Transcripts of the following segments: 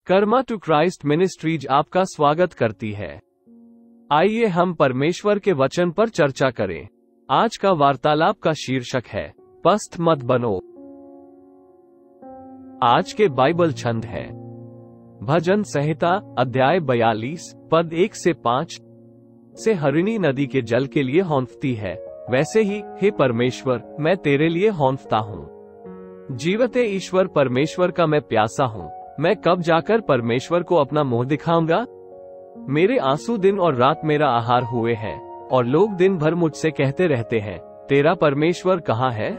Karma to Christ ministries आपका स्वागत करती है। आइए हम परमेश्वर के वचन पर चर्चा करें। आज का वार्तालाप का शीर्षक है पस्त मत बनो। आज के बाइबल छंद है भजन संहिता अध्याय 42 पद 1 से 5 से हरिणी नदी के जल के लिए हौंफती है, वैसे ही हे परमेश्वर मैं तेरे लिए हौंफता हूँ। जीवते ईश्वर परमेश्वर का मैं प्यासा हूँ। मैं कब जाकर परमेश्वर को अपना मुंह दिखाऊंगा? मेरे आंसू दिन और रात मेरा आहार हुए हैं, और लोग दिन भर मुझसे कहते रहते हैं, तेरा परमेश्वर कहाँ है?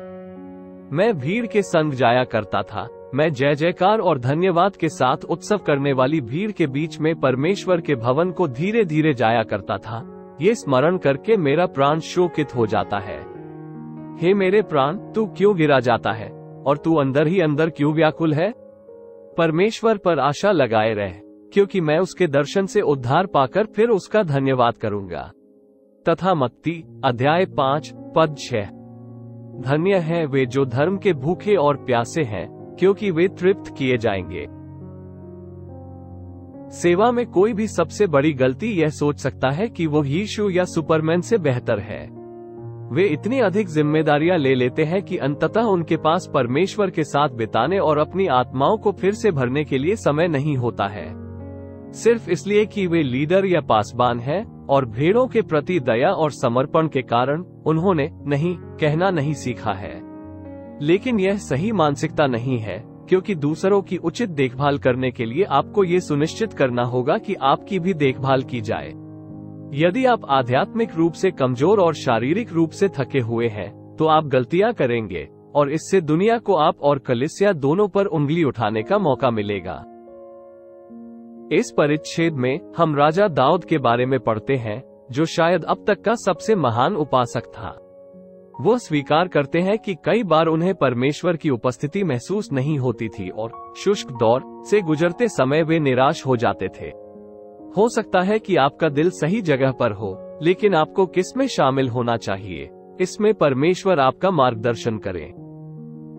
मैं भीड़ के संग जाया करता था। मैं जय जयकार और धन्यवाद के साथ उत्सव करने वाली भीड़ के बीच में परमेश्वर के भवन को धीरे धीरे जाया करता था। ये स्मरण करके मेरा प्राण शोकित हो जाता है। हे मेरे प्राण, तू क्यों गिरा जाता है और तू अंदर ही अंदर क्यों व्याकुल है? परमेश्वर पर आशा लगाए रह, क्योंकि मैं उसके दर्शन से उद्धार पाकर फिर उसका धन्यवाद करूंगा। तथा मत्ती अध्याय 5 पद 6। धन्य है वे जो धर्म के भूखे और प्यासे हैं, क्योंकि वे तृप्त किए जाएंगे। सेवा में कोई भी सबसे बड़ी गलती यह सोच सकता है कि वो यीशु या सुपरमैन से बेहतर है। वे इतनी अधिक जिम्मेदारियां ले लेते हैं कि अंततः उनके पास परमेश्वर के साथ बिताने और अपनी आत्माओं को फिर से भरने के लिए समय नहीं होता है, सिर्फ इसलिए कि वे लीडर या पासबान हैं और भेड़ों के प्रति दया और समर्पण के कारण उन्होंने नहीं कहना नहीं सीखा है। लेकिन यह सही मानसिकता नहीं है, क्योंकि दूसरों की उचित देखभाल करने के लिए आपको ये सुनिश्चित करना होगा कि आपकी भी देखभाल की जाए। यदि आप आध्यात्मिक रूप से कमजोर और शारीरिक रूप से थके हुए हैं, तो आप गलतियां करेंगे और इससे दुनिया को आप और कलीसिया दोनों पर उंगली उठाने का मौका मिलेगा। इस परिच्छेद में हम राजा दाऊद के बारे में पढ़ते हैं, जो शायद अब तक का सबसे महान उपासक था। वो स्वीकार करते हैं कि कई बार उन्हें परमेश्वर की उपस्थिति महसूस नहीं होती थी और शुष्क दौर से गुजरते समय वे निराश हो जाते थे। हो सकता है कि आपका दिल सही जगह पर हो, लेकिन आपको किस में शामिल होना चाहिए, इसमें परमेश्वर आपका मार्गदर्शन करे।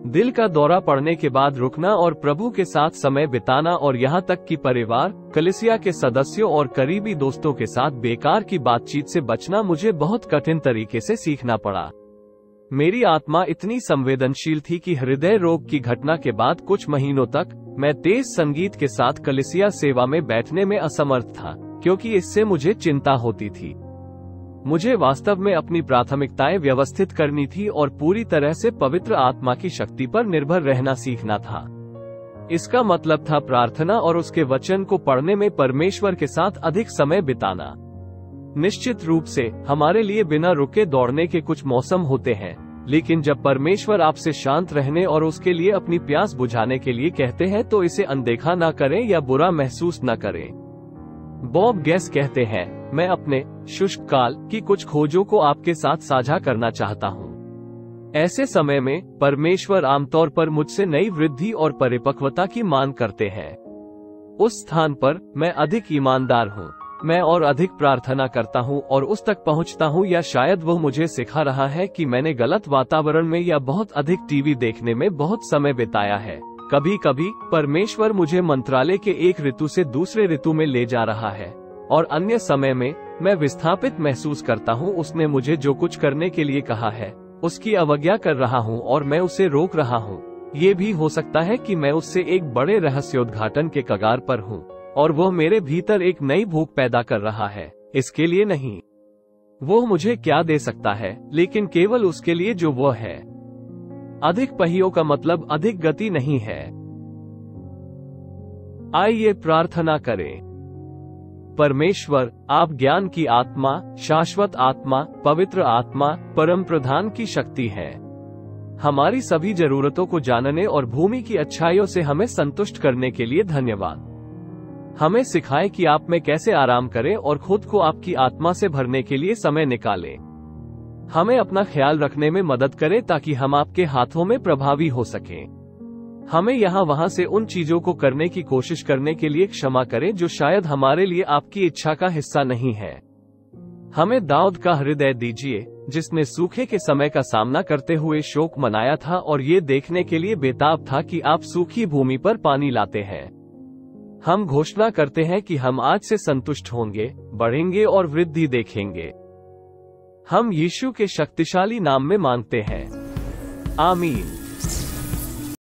दिल का दौरा पड़ने के बाद रुकना और प्रभु के साथ समय बिताना और यहाँ तक कि परिवार, कलीसिया के सदस्यों और करीबी दोस्तों के साथ बेकार की बातचीत से बचना मुझे बहुत कठिन तरीके से सीखना पड़ा। मेरी आत्मा इतनी संवेदनशील थी कि हृदय रोग की घटना के बाद कुछ महीनों तक मैं तेज संगीत के साथ कलीसिया सेवा में बैठने में असमर्थ था, क्योंकि इससे मुझे चिंता होती थी। मुझे वास्तव में अपनी प्राथमिकताएं व्यवस्थित करनी थी और पूरी तरह से पवित्र आत्मा की शक्ति पर निर्भर रहना सीखना था। इसका मतलब था प्रार्थना और उसके वचन को पढ़ने में परमेश्वर के साथ अधिक समय बिताना। निश्चित रूप से हमारे लिए बिना रुके दौड़ने के कुछ मौसम होते हैं, लेकिन जब परमेश्वर आपसे शांत रहने और उसके लिए अपनी प्यास बुझाने के लिए कहते हैं, तो इसे अनदेखा न करें या बुरा महसूस न करें। बॉब गैस कहते हैं, मैं अपने शुष्क काल की कुछ खोजों को आपके साथ साझा करना चाहता हूँ। ऐसे समय में परमेश्वर आमतौर पर मुझसे नई वृद्धि और परिपक्वता की मांग करते हैं। उस स्थान पर मैं अधिक ईमानदार हूँ, मैं और अधिक प्रार्थना करता हूँ और उस तक पहुँचता हूँ, या शायद वो मुझे सिखा रहा है कि मैंने गलत वातावरण में या बहुत अधिक टीवी देखने में बहुत समय बिताया है। कभी कभी परमेश्वर मुझे मंत्रालय के एक ऋतु से दूसरे ऋतु में ले जा रहा है, और अन्य समय में मैं विस्थापित महसूस करता हूँ। उसने मुझे जो कुछ करने के लिए कहा है उसकी अवज्ञा कर रहा हूँ और मैं उसे रोक रहा हूँ। ये भी हो सकता है कि मैं उससे एक बड़े रहस्योद्घाटन के कगार पर हूँ और वह मेरे भीतर एक नई भूख पैदा कर रहा है, इसके लिए नहीं वो मुझे क्या दे सकता है, लेकिन केवल उसके लिए जो वो है। अधिक पहियों का मतलब अधिक गति नहीं है। आइए प्रार्थना करें। परमेश्वर, आप ज्ञान की आत्मा, शाश्वत आत्मा, पवित्र आत्मा, परम प्रधान की शक्ति है। हमारी सभी जरूरतों को जानने और भूमि की अच्छाइयों से हमें संतुष्ट करने के लिए धन्यवाद। हमें सिखाएं कि आप में कैसे आराम करें और खुद को आपकी आत्मा से भरने के लिए समय निकालें। हमें अपना ख्याल रखने में मदद करें ताकि हम आपके हाथों में प्रभावी हो सकें। हमें यहाँ वहाँ से उन चीजों को करने की कोशिश करने के लिए क्षमा करें जो शायद हमारे लिए आपकी इच्छा का हिस्सा नहीं है। हमें दाऊद का हृदय दीजिए, जिसने सूखे के समय का सामना करते हुए शोक मनाया था और ये देखने के लिए बेताब था कि आप सूखी भूमि पर पानी लाते हैं। हम घोषणा करते हैं कि हम आज से संतुष्ट होंगे, बढ़ेंगे और वृद्धि देखेंगे। हम यीशु के शक्तिशाली नाम में मांगते हैं, आमीन।